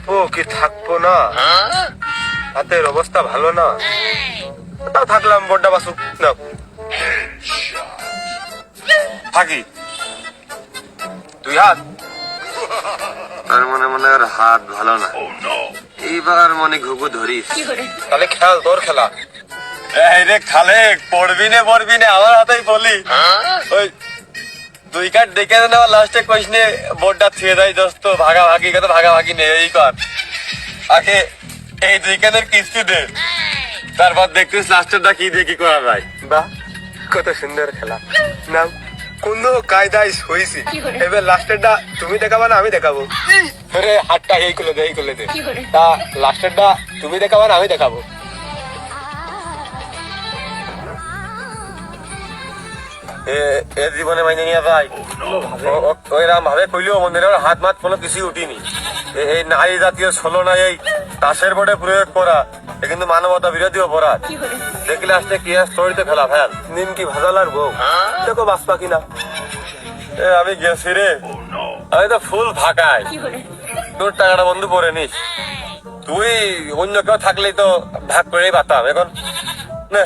থাকবো কি থাকবো না, হাতের অবস্থা ভালো না, তাও থাকলাম। বোর্ডটা বাসুক না থাকি। দুই হাত, তার মনে ওর হাত ভালো না। এইবার মনে ঘুঘু ধরিস। তাহলে খেল, তোর খেলা। এই রে খালে, পড়বি না আমার হাতেই বলি। ওই 2 কার্ড দেখে নেওয়া লাস্টে কইসনে বোর্ডটা ছুঁয়ে দেয় দোস্ত। ভাগাভাগি কথা ভাগাভাগি নেই, এই কর আগে এই 2 কার্ডের কিস্তি দে, তারপর দেখতিস লাস্টেরটা কি দিয়ে কি করা যায়। বাহ, কত সুন্দর খেলা। না কোন কায়দায় হয়েছি। এবার লাস্টেরটা তুমি দেখাবা না আমি দেখাবো? আরে হাতটা এই করলে দে, এই করলে দে। তা লাস্টেরটা তুমি দেখাবা না আমি দেখাবো? এ জীবনে মাইনে নিয়ে যায় ওইরাম ভাবে কইলেও মন্দিরের হাত মাত কোনো কিছুই উঠিনি। এই নারী জাতীয় ছলো না এই তাসের বোর্ডে প্রয়োগ করা, এ কিন্তু মানবতা বিরোধী অপরাধ। দেখলে আসতে কি স্টোরিতে ফেলা ফেল নিম কি ভাজা লাগবো, দেখো বাঁচবা কিনা। আমি গেছি রে, আমি তো ফুল ফাঁকাই। তোর টাকাটা বন্ধু পরে নিস, তুই অন্য কেউ থাকলেই তো ভাগ করেই পাতাম। এখন নে